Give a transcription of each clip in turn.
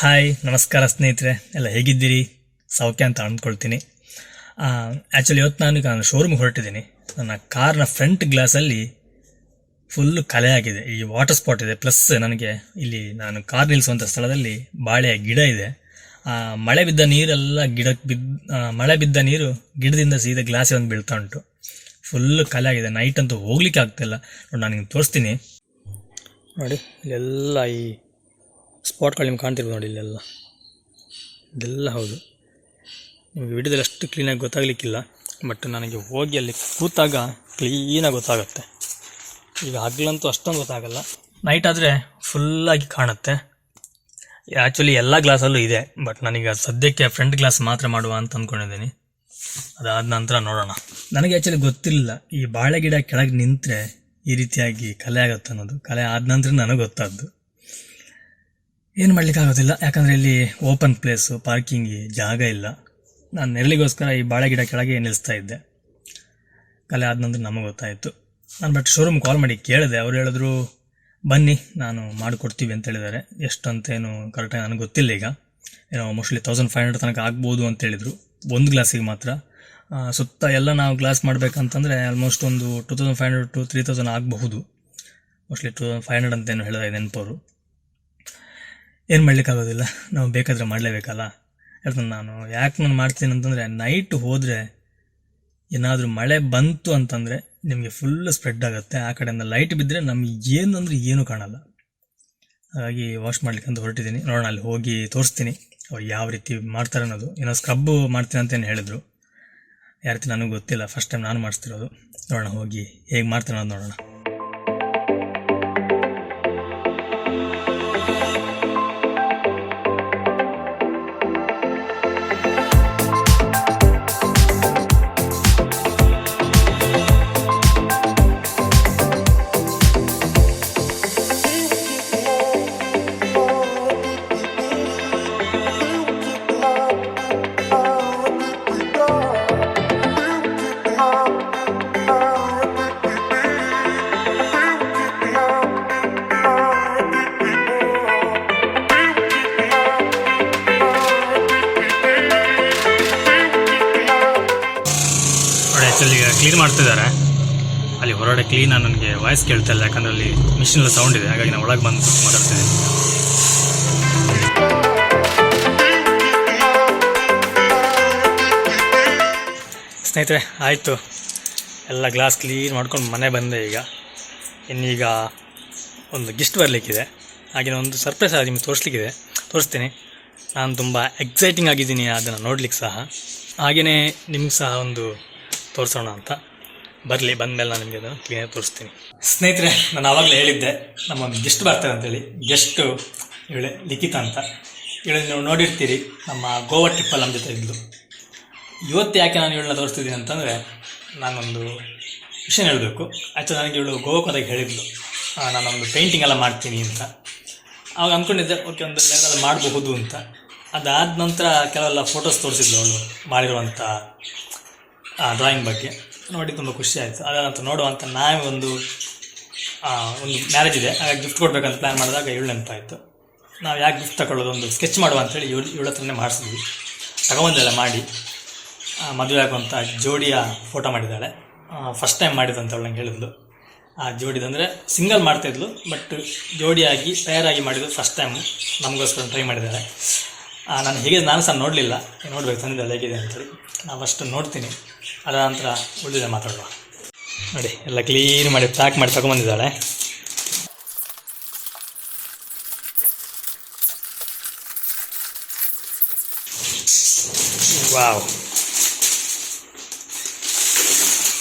Hi ನಮಸ್ಕಾರ ಸ್ನೇಹಿತರೆ, ಎಲ್ಲ ಹೇಗಿದ್ದೀರಿ? ಸೌಖ್ಯ ಅಂತ ಅಂದ್ಕೊಳ್ತೀನಿ. ಆ್ಯಕ್ಚುಲಿ ಇವತ್ತು ನಾನು ಶೋರೂಮ್ಗೆ ಹೊರಟಿದ್ದೀನಿ. ನನ್ನ ಕಾರ್ನ ಫ್ರಂಟ್ ಗ್ಲಾಸಲ್ಲಿ ಫುಲ್ಲು ಕಲೆ ಆಗಿದೆ. ಈ ವಾಟರ್ ಸ್ಪಾಟ್ ಇದೆ, ಪ್ಲಸ್ ನನಗೆ ಇಲ್ಲಿ ನಾನು ಕಾರ್ ನಿಲ್ಲಿಸುವಂಥ ಸ್ಥಳದಲ್ಲಿ ಬಾಳೆಯ ಗಿಡ ಇದೆ. ಮಳೆ ಬಿದ್ದ ನೀರೆಲ್ಲ ಗಿಡಕ್ಕೆ ಮಳೆ ಬಿದ್ದ ನೀರು ಗಿಡದಿಂದ ಸೀದಾ ಗ್ಲಾಸಿಗೆ ಒಂದು ಬೀಳ್ತಾ ಉಂಟು. ಫುಲ್ಲು ಕಲೆ ಆಗಿದೆ. ನೈಟ್ ಅಂತೂ ಹೋಗ್ಲಿಕ್ಕೆ ಆಗ್ತಾಯಿಲ್ಲ. ನೋಡಿ, ನಾನು ನಿಮ್ಗೆ ತೋರಿಸ್ತೀನಿ. ನೋಡಿ, ಇಲ್ಲೆಲ್ಲ ಈ ಸ್ಪಾಟ್ಗಳು ನಿಮ್ಗೆ ಕಾಣ್ತಿರ್ಬೋದು. ನೋಡಿ, ಇದೆಲ್ಲ ಹೌದು. ನಿಮಗೆ ವಿಡಿಯೋದಲ್ಲಿ ಅಷ್ಟು ಕ್ಲೀನಾಗಿ ಗೊತ್ತಾಗಲಿಕ್ಕಿಲ್ಲ, ಬಟ್ ನನಗೆ ಹೋಗಿ ಅಲ್ಲಿ ಕೂತಾಗ ಕ್ಲೀನಾಗಿ ಗೊತ್ತಾಗುತ್ತೆ. ಈಗ ಹಗಲಂತೂ ಅಷ್ಟೊಂದು ಗೊತ್ತಾಗಲ್ಲ, ನೈಟ್ ಆದರೆ ಫುಲ್ಲಾಗಿ ಕಾಣುತ್ತೆ. ಆ್ಯಕ್ಚುಲಿ ಎಲ್ಲ ಗ್ಲಾಸಲ್ಲೂ ಇದೆ, ಬಟ್ ನನಗೆ ಸದ್ಯಕ್ಕೆ ಫ್ರಂಟ್ ಗ್ಲಾಸ್ ಮಾತ್ರ ಮಾಡುವ ಅಂತ ಅಂದ್ಕೊಂಡಿದ್ದೀನಿ. ಅದಾದ ನಂತರ ನೋಡೋಣ. ನನಗೆ ಆ್ಯಕ್ಚುಲಿ ಗೊತ್ತಿಲ್ಲ ಈ ಬಾಳೆ ಗಿಡ ಕೆಳಗೆ ನಿಂತರೆ ಈ ರೀತಿಯಾಗಿ ಕಲೆ ಆಗುತ್ತೆ ಅನ್ನೋದು. ಕಲೆ ಆದ ನಂತರ ನನಗೆ ಗೊತ್ತಾದ್ದು. ಏನು ಮಾಡಲಿಕ್ಕಾಗೋದಿಲ್ಲ, ಯಾಕಂದರೆ ಇಲ್ಲಿ ಓಪನ್ ಪ್ಲೇಸು, ಪಾರ್ಕಿಂಗ್ ಜಾಗ ಇಲ್ಲ. ನಾನು ನೆರಳಿಗೋಸ್ಕರ ಈ ಬಾಳೆ ಗಿಡ ಕೆಳಗೆ ನಿಲ್ಲಿಸ್ತಾ ಇದ್ದೆ. ಕಲೆ ಆದ ನಂತರ ನಮಗೆ ಗೊತ್ತಾಯಿತು. ನಾನು ಬಟ್ ಶೋರೂಮ್ ಕಾಲ್ ಮಾಡಿ ಕೇಳಿದೆ. ಅವ್ರು ಹೇಳಿದ್ರು ಬನ್ನಿ ನಾನು ಮಾಡಿಕೊಡ್ತೀವಿ ಅಂತ ಹೇಳಿದ್ದಾರೆ. ಎಷ್ಟಂತೇನು ಕರೆಕ್ಟಾಗಿ ನನಗೆ ಗೊತ್ತಿಲ್ಲ. ಈಗ ಏನೋ ಮೋಸ್ಟ್ಲಿ 1500 ತನಕ ಆಗ್ಬೋದು ಅಂತ ಹೇಳಿದರು, ಒಂದು ಗ್ಲಾಸಿಗೆ ಮಾತ್ರ. ಸುತ್ತ ಎಲ್ಲ ನಾವು ಗ್ಲಾಸ್ ಮಾಡಬೇಕಂತಂದರೆ ಆಲ್ಮೋಸ್ಟ್ ಒಂದು 2500 to 3000 ಆಗಬಹುದು. ಮೋಸ್ಟ್ಲಿ 2500 ಅಂತೇನು ಹೇಳಿದಾಗ ನೆನಪವರು. ಏನು ಮಾಡಲಿಕ್ಕಾಗೋದಿಲ್ಲ, ನಾವು ಬೇಕಾದರೆ ಮಾಡಲೇಬೇಕಲ್ಲ. ಹೇಳ್ತಾನೆ ನಾನು ಯಾಕೆ ನಾನು ಮಾಡ್ತೀನಿ ಅಂತಂದರೆ, ನೈಟ್ ಹೋದರೆ ಏನಾದರೂ ಮಳೆ ಬಂತು ಅಂತಂದರೆ ನಿಮಗೆ ಫುಲ್ ಸ್ಪ್ರೆಡ್ ಆಗುತ್ತೆ. ಆ ಕಡೆಯಿಂದ ಲೈಟ್ ಬಿದ್ದರೆ ನಮಗೆ ಏನಂದ್ರೆ ಏನೂ ಕಾಣಲ್ಲ. ಹಾಗಾಗಿ ವಾಶ್ ಮಾಡ್ಲಿಕ್ಕೆ ಅಂತ ಹೊರಟಿದ್ದೀನಿ. ನೋಡೋಣ, ಅಲ್ಲಿ ಹೋಗಿ ತೋರಿಸ್ತೀನಿ ಅವ್ರು ಯಾವ ರೀತಿ ಮಾಡ್ತಾರೆ ಅನ್ನೋದು. ಏನೋ ಸ್ಕ್ರಬ್ಬು ಮಾಡ್ತೀನಿ ಅಂತೇನು ಹೇಳಿದ್ರು. ಯಾವ ರೀತಿ ನನಗೆ ಗೊತ್ತಿಲ್ಲ, ಫಸ್ಟ್ ಟೈಮ್ ನಾನು ಮಾಡಿಸ್ತಿರೋದು. ನೋಡೋಣ, ಹೋಗಿ ಹೇಗೆ ಮಾಡ್ತಾರೆ ಅನ್ನೋದು ನೋಡೋಣ. ಈಗ ಕ್ಲೀನ್ ಮಾಡ್ತಿದ್ದಾರೆ. ಅಲ್ಲಿ ಹೊರಗಡೆ ಕ್ಲೀನ್ ನನಗೆ ವಾಯ್ಸ್ ಕೇಳ್ತಾ ಇಲ್ಲ, ಯಾಕಂದರೆ ಅಲ್ಲಿ ಮಿಷಿನಲ್ಲಿ ಸೌಂಡ್ ಇದೆ. ಹಾಗಾಗಿ ನಾನು ಒಳಗೆ ಬಂದು ಮಾತಾಡ್ತಿದ್ದೀನಿ. ಸ್ನೇಹಿತರೆ, ಆಯಿತು, ಎಲ್ಲ ಗ್ಲಾಸ್ ಕ್ಲೀನ್ ಮಾಡ್ಕೊಂಡು ಮನೆ ಬಂದೆ. ಇನ್ನೀಗ ಒಂದು ಗಿಫ್ಟ್ ಬರಲಿಕ್ಕಿದೆ. ಹಾಗೆ ಒಂದು ಸರ್ಪ್ರೈಸ್ ಆಗಿ ನಿಮ್ಗೆ ತೋರಿಸ್ತೀನಿ. ನಾನು ತುಂಬ ಎಕ್ಸೈಟಿಂಗ್ ಆಗಿದ್ದೀನಿ ಅದನ್ನು ನೋಡ್ಲಿಕ್ಕೆ ಸಹ. ಹಾಗೆಯೇ ನಿಮ್ಗೆ ಸಹ ಒಂದು ತೋರಿಸೋಣ ಅಂತ. ಬರಲಿ, ಬಂದಮೇಲೆ ನಾನು ನಿಮಗೆ ಅದನ್ನು ಕ್ಲೀನಾಗಿ ತೋರಿಸ್ತೀನಿ. ಸ್ನೇಹಿತರೆ, ನಾನು ಆವಾಗಲೇ ಹೇಳಿದ್ದೆ ನಮ್ಮೊಂದು ಗೆಸ್ಟ್ ಬರ್ತಾರೆ ಅಂತೇಳಿ. ಗೆಸ್ಟು ಇವಳೆ ಲಿಖಿತ ಅಂತ. ಇವಳು ನೀವು ನೋಡಿರ್ತೀರಿ, ನಮ್ಮ ಗೋವಾ ಟ್ರಿಪ್ಪಲ್ಲಿ ನಮ್ಮ ಜೊತೆ ಇದ್ಲು. ಇವತ್ತು ಯಾಕೆ ನಾನು ಇವಳನ್ನ ತೋರಿಸ್ತಿದ್ದೀನಿ ಅಂತಂದರೆ, ನಾನೊಂದು ವಿಷಯ ಹೇಳಬೇಕು. ಆ್ಯಕ್ಚುಲಿ ನನಗೆ ಇವಳು ಗೋವಾಕ್ಕೆ ಹೋದಾಗ ಹೇಳಿದ್ಲು ನಾನೊಂದು ಪೇಂಟಿಂಗ್ ಎಲ್ಲ ಮಾಡ್ತೀನಿ ಅಂತ. ಆವಾಗ ಅಂದ್ಕೊಂಡಿದ್ದೆ ಓಕೆ, ಒಂದು ಲೆವೆಲ್ ಮಾಡಬಹುದು ಅಂತ. ಅದಾದ ನಂತರ ಕೆಲವೆಲ್ಲ ಫೋಟೋಸ್ ತೋರಿಸಿದ್ಲು ಅವಳು ಮಾಡಿರುವಂಥ ಡ್ರಾಯಿಂಗ್ ಬಗ್ಗೆ. ನೋಡಿ ತುಂಬ ಖುಷಿ ಆಯಿತು. ಅದಂತ ನೋಡುವಂಥ ನಾವೇ ಒಂದು ಮ್ಯಾರೇಜ್ ಇದೆ, ಹಾಗಾಗಿ ಗಿಫ್ಟ್ ಕೊಡಬೇಕಂತ ಪ್ಲ್ಯಾನ್ ಮಾಡಿದಾಗ ಇವಳು ನೆನಪಾಯಿತು. ನಾವು ಯಾಕೆ ಗಿಫ್ಟ್ ತಗೊಳ್ಳೋದು, ಒಂದು ಸ್ಕೆಚ್ ಮಾಡುವ ಅಂತೇಳಿ ಇವಳ ಹತ್ರನೇ ಮಾಡಿಸಿದ್ವಿ. ತಗೊಂಬಂದೆಲ್ಲ ಮಾಡಿ ಮದುವೆ ಆಗುವಂಥ ಜೋಡಿಯ ಫೋಟೋ ಮಾಡಿದ್ದಾಳೆ. ಫಸ್ಟ್ ಟೈಮ್ ಮಾಡಿದಂತ ಅವಳು ನಂಗೆ ಹೇಳಿದ್ಲು. ಆ ಜೋಡಿದಂದರೆ ಸಿಂಗಲ್ ಮಾಡ್ತಾಯಿದ್ಲು, ಬಟ್ ಜೋಡಿಯಾಗಿ ಪೇರಾಗಿ ಮಾಡಿದ್ದು ಫಸ್ಟ್ ಟೈಮ್ ನಮಗೋಸ್ಕರ ಟ್ರೈ ಮಾಡಿದ್ದಾಳೆ. ನಾನು ಸಹ ನೋಡಲಿಲ್ಲ, ನೋಡ್ಬೇಕು ತಂದಿದ್ದಲ್ಲ ಹೇಗಿದೆ ಅಂತೇಳಿ. ನಾವು ಫಸ್ಟ್ ನೋಡ್ತೀನಿ, ಅದರ ನಂತರ ಉಳಿದಿದೆ ಮಾತಾಡುವ. ನೋಡಿ, ಎಲ್ಲ ಕ್ಲೀನ್ ಮಾಡಿ ಪ್ಯಾಕ್ ಮಾಡಿ ತಗೊಂಬಂದಿದ್ದಾಳೆ. ವಾವ್,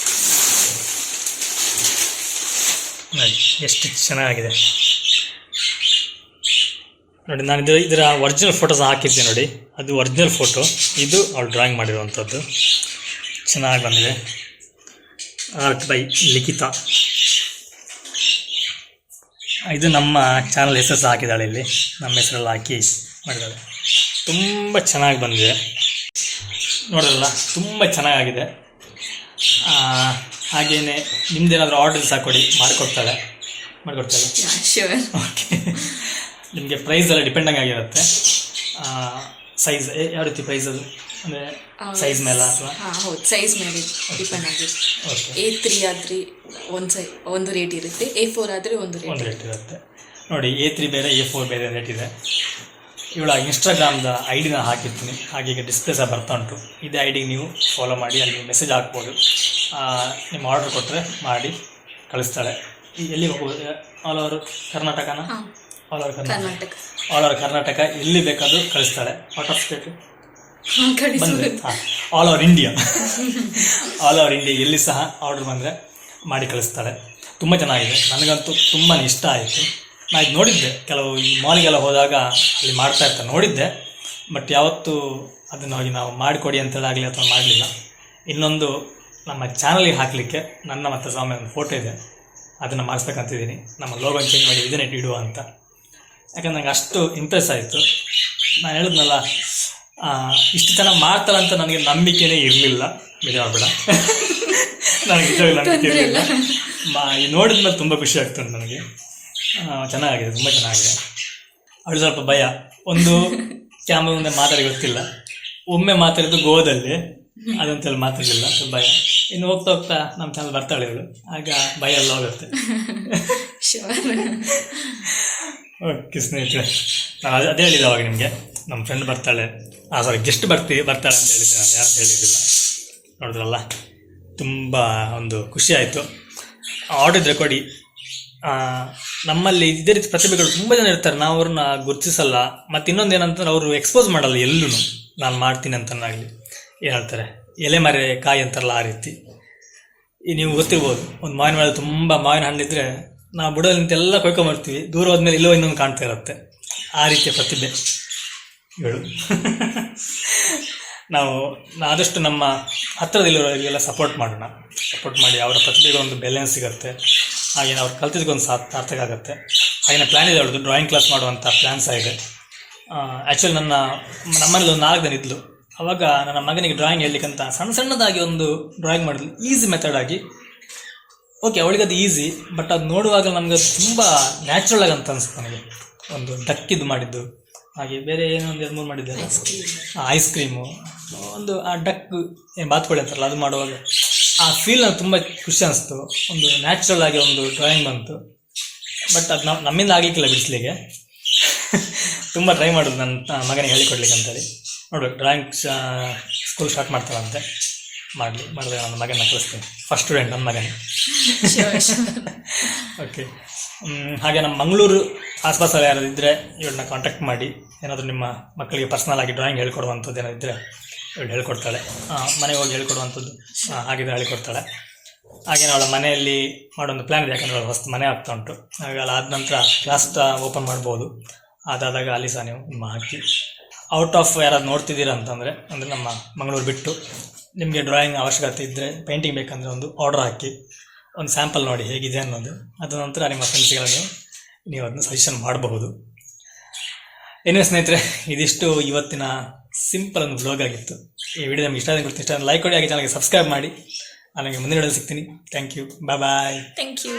ನೋಡಿ ಎಷ್ಟು ಚೆನ್ನಾಗಿದೆ. ನೋಡಿ, ನಾನು ಇದರ ಒರಿಜಿನಲ್ ಫೋಟೋಸ್ ಹಾಕಿದ್ದೆ. ನೋಡಿ, ಅದು ಒರಿಜಿನಲ್ ಫೋಟೋ, ಇದು ಅವಳು ಡ್ರಾಯಿಂಗ್ ಮಾಡಿರುವಂಥದ್ದು. ಚೆನ್ನಾಗಿ ಬಂದಿದೆ. ಆರ್ಟ್ ಬೈ ಲಿಖಿತ. ಇದು ನಮ್ಮ ಚಾನಲ್ ಹೆಸರು ಸಹ ಹಾಕಿದ್ದಾಳೆ. ಇಲ್ಲಿ ನಮ್ಮ ಹೆಸರೆಲ್ಲ ಹಾಕಿ ಮಾಡಿದ್ದಾಳೆ. ತುಂಬ ಚೆನ್ನಾಗಿ ಬಂದಿದೆ. ನೋಡೋಲ್ಲ, ತುಂಬ ಚೆನ್ನಾಗಿದೆ. ಹಾಗೆಯೇ ನಿಮ್ದೇನಾದರೂ ಆರ್ಡರ್ ಸಹ ಕೊಡಿ, ಮಾಡಿಕೊಡ್ತಾಳೆ. ಓಕೆ, ನಿಮಗೆ ಪ್ರೈಸ್ ಎಲ್ಲ ಡಿಪೆಂಡಂಗ್ ಆಗಿರುತ್ತೆ. ಸೈಜ್ ಯಾವ ರೀತಿ ಪ್ರೈಸ್ ಅದು ಅಂದರೆ ಸೈಜ್ ಮೇಲೆ ಅಥವಾ? ಹೌದು, ಸೈಜ್ ಮೇಲೆ ಡಿಪೆಂಡ್ ಆಗುತ್ತೆ. A3 ಆದರೆ ಒಂದು ರೇಟ್ ಇರುತ್ತೆ, A4 ಆದರೆ ಒಂದು ರೇಟ್ ಇರುತ್ತೆ. ನೋಡಿ, A3 ಬೇರೆ A4 ಬೇರೆ ರೇಟ್ ಇದೆ. ಇವಳ ಇನ್ಸ್ಟಾಗ್ರಾಮ್ದ ಐಡಿನ ಹಾಕಿರ್ತೀನಿ, ಹಾಗೆ ಈಗ ಡಿಸ್ಪ್ಲೇ ಸಹ ಬರ್ತಾ ಉಂಟು. ಇದೇ ಐಡಿಗೆ ನೀವು ಫಾಲೋ ಮಾಡಿ, ಅಲ್ಲಿ ಮೆಸೇಜ್ ಹಾಕ್ಬೋದು. ನಿಮ್ಮ ಆರ್ಡರ್ ಕೊಟ್ಟರೆ ಮಾಡಿ ಕಳಿಸ್ತಾಳೆ. ಎಲ್ಲಿ ಹೋಗ್ಬೋದು? ಆಲ್ ಓವರ್ ಕರ್ನಾಟಕನ? ಆಲ್ ಓವರ್ ಕರ್ನಾಟಕ ಎಲ್ಲಿ ಬೇಕಾದರೂ ಕಳಿಸ್ತಾಳೆ. ಔಟ್ ಆಫ್ ಸ್ಟೇಟ್ ಬಂದರೆ ಆಲ್ ಓವರ್ ಇಂಡಿಯಾ ಎಲ್ಲಿ ಸಹ ಆರ್ಡರ್ ಬಂದರೆ ಮಾಡಿ ಕಳಿಸ್ತಾಳೆ. ತುಂಬ ಚೆನ್ನಾಗಿದೆ, ನನಗಂತೂ ತುಂಬಾ ಇಷ್ಟ ಆಯಿತು. ನಾನು ಇದು ನೋಡಿದ್ದೆ, ಕೆಲವು ಈ ಮಾಲಿಗೆಲ್ಲ ಹೋದಾಗ ಅಲ್ಲಿ ಮಾಡ್ತಾ ಇರ್ತಾರೆ ನೋಡಿದ್ದೆ, ಬಟ್ ಯಾವತ್ತೂ ಅದನ್ನು ಹೋಗಿ ನಾವು ಮಾಡಿಕೊಡಿ ಅಂತೇಳಾಗಲಿ ಅಥವಾ ಮಾಡಲಿಲ್ಲ. ಇನ್ನೊಂದು ನಮ್ಮ ಚಾನಲಿಗೆ ಹಾಕಲಿಕ್ಕೆ ನನ್ನ ಮತ್ತು ಸ್ವಾಮಿ ಒಂದು ಫೋಟೋ ಇದೆ, ಅದನ್ನು ಮಾಡಿಸ್ಬೇಕಂತಿದ್ದೀನಿ. ನಮ್ಮ ಲೋಗನ್ ಚೇಂಜ್ ಮಾಡಿ ಇದನ್ನೇ ಇಡುವ ಅಂತ. ಯಾಕಂದ್ರೆ ನಂಗೆ ಅಷ್ಟು ಇಂಪ್ರೆಸ್ ಆಯಿತು. ನಾನು ಹೇಳಿದ್ನಲ್ಲ, ಇಷ್ಟು ಚೆನ್ನಾಗಿ ಮಾಡ್ತಾರಂತ ನನಗೆ ನಂಬಿಕೆನೇ ಇರಲಿಲ್ಲ. ಬೇಡ ನನಗೆ ನಿಜವಾಗಿ ನಂಬಿಕೆ ಇರಲಿಲ್ಲ. ನೋಡಿದ ಮೇಲೆ ತುಂಬ ಖುಷಿ ಆಗ್ತದೆ ನನಗೆ. ಚೆನ್ನಾಗಿದೆ, ತುಂಬ ಚೆನ್ನಾಗಿದೆ. ಅವಳು ಸ್ವಲ್ಪ ಭಯ, ಒಂದು ಕ್ಯಾಮ್ರಾ ಮುಂದೆ ಮಾತಾಡಿ ಗೊತ್ತಿಲ್ಲ. ಒಮ್ಮೆ ಮಾತಾಡಿದ್ದು ಗೋದಲ್ಲಿ, ಅದಂತೆಲ್ಲ ಮಾತಾಡಲಿಲ್ಲ, ಸ್ವಲ್ಪ ಭಯ. ಇನ್ನು ಹೋಗ್ತಾ ಹೋಗ್ತಾ ನಮ್ಮ ಚಾನಲ್ ಬರ್ತಾಳೆ ಇವಳು, ಆಗ ಭಯ ಎಲ್ಲ ಹೋಗುತ್ತೆ. ಓಕೆ ಸ್ನೇಹಿತರೆ, ನಾನು ಅದೇ ಹೇಳಿದ್ದೆ ಅವಾಗ ನಿಮಗೆ, ನಮ್ಮ ಫ್ರೆಂಡ್ ಬರ್ತಾಳೆ, ಗೆಸ್ಟ್ ಬರ್ತಾಳೆ ಅಂತ ಹೇಳಿದ್ದೆ. ನಾನು ಯಾರು ಹೇಳಿರಲಿಲ್ಲ. ನೋಡಿದ್ರಲ್ಲ, ತುಂಬ ಒಂದು ಖುಷಿ ಆಯಿತು. ಆರ್ಡರ್ ಇದ್ರೆ ಕೊಡಿ. ನಮ್ಮಲ್ಲಿ ಇದೇ ರೀತಿ ಪ್ರತಿಭೆಗಳು ತುಂಬ ಜನ ಇರ್ತಾರೆ, ನಾವು ಅವ್ರನ್ನ ಗುರುತಿಸಲ್ಲ. ಮತ್ತು ಇನ್ನೊಂದು ಏನಂತಂದ್ರೆ, ಅವರು ಎಕ್ಸ್ಪೋಸ್ ಮಾಡಲ್ಲ ಎಲ್ಲೂ. ನಾನು ಮಾಡ್ತೀನಿ ಅಂತನಾಗಲಿ ಏನು ಹೇಳ್ತಾರೆ, ಎಲೆ ಮರೆ ಕಾಯಿ ಅಂತಾರಲ್ಲ, ಆ ರೀತಿ. ಈ ನೀವು ಗೊತ್ತಿರ್ಬೋದು, ಒಂದು ಮಾವಿನ ಮೇಲೆ ತುಂಬ ಮಾವಿನ ಹಣ್ಣಿದ್ರೆ ನಾವು ಬುಡದಲ್ಲಿ ನಿಂತೆಲ್ಲ ಕೊಯ್ಕೊಂಬರ್ತೀವಿ, ದೂರ ಹೋದ್ಮೇಲೆ ಇಲ್ಲೋ ಇನ್ನೊಂದು ಕಾಣ್ತಾ ಇರುತ್ತೆ. ಆ ರೀತಿಯ ಪ್ರತಿಭೆ ಇವಳು. ನಾವು ಆದಷ್ಟು ನಮ್ಮ ಹತ್ತಿರದಲ್ಲಿರೋರಿಗೆಲ್ಲ ಸಪೋರ್ಟ್ ಮಾಡೋಣ. ಸಪೋರ್ಟ್ ಮಾಡಿ ಅವರ ಪ್ರತಿಭೆಗೆ ಒಂದು ಬೆಲೆನ್ಸ್ ಸಿಗುತ್ತೆ. ಹಾಗೆ ಅವ್ರು ಕಲ್ತಿದ್ದಕ್ಕೊಂದು ಸಾರ್ಥಕ ಆಗುತ್ತೆ. ಹಾಗೆ ಪ್ಲ್ಯಾನ್ ಇದೆ ಅವಳದು, ಡ್ರಾಯಿಂಗ್ ಕ್ಲಾಸ್ ಮಾಡುವಂಥ ಪ್ಲ್ಯಾನ್ ಸಹ ಇದೆ. ಆ್ಯಕ್ಚುಲಿ ನಮ್ಮಲ್ಲಿ ಒಂದು 4 ಜನ ಇದ್ಲು. ಅವಾಗ ನನ್ನ ಮಗನಿಗೆ ಡ್ರಾಯಿಂಗ್ ಹೇಳಲಿಕ್ಕಂತ ಸಣ್ಣದಾಗಿ ಒಂದು ಡ್ರಾಯಿಂಗ್ ಮಾಡಿದ್ಲು, ಈಸಿ ಮೆಥಡಾಗಿ. ಓಕೆ, ಅವಳಿಗೆ ಅದು ಈಸಿ, ಬಟ್ ಅದು ನೋಡುವಾಗ ನಮಗೆ ತುಂಬ ನ್ಯಾಚುರಲ್ ಆಗಿ ಅಂತ ಅನಿಸ್ತು ನನಗೆ. ಒಂದು ಡಕ್ಕಿದ್ದು ಮಾಡಿದ್ದು, ಹಾಗೆ ಬೇರೆ ಏನೋ ಒಂದು 2-3 ಮಾಡಿದ್ದೆ. ಐಸ್ ಕ್ರೀಮು, ಒಂದು ಆ ಡಕ್ ಏನು ಬಾತ್ಕೊಳ್ಳಿ ಅಂತಾರಲ್ಲ, ಅದು ಮಾಡುವಾಗ ಆ ಫೀಲ್ ನನಗೆ ತುಂಬ ಖುಷಿ ಅನಿಸ್ತು. ಒಂದು ನ್ಯಾಚುರಲ್ ಆಗಿ ಒಂದು ಡ್ರಾಯಿಂಗ್ ಬಂತು. ಬಟ್ ಅದು ನಮ್ಮಿಂದ ಆಗಲಿಕ್ಕಿಲ್ಲ ಬಿಡಿಸ್ಲಿಕ್ಕೆ. ತುಂಬ ಟ್ರೈ ಮಾಡೋದು ನನ್ನ ಮಗನಿಗೆ ಹೇಳಿಕೊಡ್ಲಿಕ್ಕೆ ಅಂತೇಳಿ. ನೋಡ್ಬೇಕು, ಡ್ರಾಯಿಂಗ್ ಸ್ಕೂಲ್ ಸ್ಟಾರ್ಟ್ ಮಾಡ್ತಾರಂತೆ, ಮಾಡಿದ್ರೆ ನನ್ನ ಮಗನ ಕಲಿಸ್ತೀನಿ. ಫಸ್ಟ್ ಸ್ಟೂಡೆಂಟ್ ನನ್ನ ಮಗನೇ. ಓಕೆ. ಹಾಗೆ ನಮ್ಮ ಮಂಗಳೂರು ಆಸ್ಪಾಸಲ್ಲಿ ಯಾರು ಇದ್ದರೆ ಇವಳನ್ನ ಕಾಂಟ್ಯಾಕ್ಟ್ ಮಾಡಿ. ಏನಾದರೂ ನಿಮ್ಮ ಮಕ್ಕಳಿಗೆ ಪರ್ಸ್ನಲ್ ಆಗಿ ಡ್ರಾಯಿಂಗ್ ಹೇಳ್ಕೊಡುವಂಥದ್ದು ಏನಾದಿದ್ದರೆ ಇವಳು ಹೇಳ್ಕೊಡ್ತಾಳೆ. ಮನೆಗೆ ಹೋಗಿ ಹೇಳ್ಕೊಡುವಂಥದ್ದು ಹಾಗಿದ್ರೆ ಹೇಳಿಕೊಡ್ತಾಳೆ. ಹಾಗೇನು ಅವಳ ಮನೆಯಲ್ಲಿ ಮಾಡೋದು ಪ್ಲ್ಯಾನ್ ಇದೆ, ಯಾಕಂದರೆ ಅವಳು ಹೊಸ ಮನೆ ಆಗ್ತಾ ಉಂಟು. ಹಾಗೆಲ್ಲ ಆದ ನಂತರ ಕ್ಲಾಸ್ ಓಪನ್ ಮಾಡ್ಬೋದು. ಅದಾದಾಗ ಅಲ್ಲಿ ಸಹ ನೀವು ಹಾಕಿ ಔಟ್ ಆಫ್ ಯಾರಾದ್ರು ನೋಡ್ತಿದ್ದೀರಾ ಅಂತಂದರೆ, ಅಂದರೆ ನಮ್ಮ ಮಂಗಳೂರು ಬಿಟ್ಟು ನಿಮಗೆ ಡ್ರಾಯಿಂಗ್ ಅವಶ್ಯಕತೆ ಇದ್ದರೆ, ಪೇಂಟಿಂಗ್ ಬೇಕಂದರೆ ಒಂದು ಆರ್ಡರ್ ಹಾಕಿ ಒಂದು ಸ್ಯಾಂಪಲ್ ನೋಡಿ ಹೇಗಿದೆ ಅನ್ನೋದು. ಅದ ನಂತರ ನಿಮ್ಮ ಫ್ರೆಂಡ್ಸ್ಗೆಲ್ಲ ನೀವು ಅದನ್ನು ಸಜೆಷನ್ ಮಾಡಬಹುದು. ಏನೇ ಸ್ನೇಹಿತರೆ, ಇದಿಷ್ಟು ಇವತ್ತಿನ ಸಿಂಪಲ್ ಒಂದು ವ್ಲಾಗ್ ಆಗಿತ್ತು. ಈ ವಿಡಿಯೋ ನಮ್ಗೆ ಇಷ್ಟ ಲೈಕ್ ಕೊಡಿ, ಹಾಗೆ ಚಾನಲ್ಗೆ ಸಬ್ಸ್ಕ್ರೈಬ್ ಮಾಡಿ. ನಾನು ನಿಮಗೆ ಮುಂದಿನ ವಿಡಿಯೋದಲ್ಲಿ ಸಿಗ್ತೀನಿ. Thank you, bye. Thank you.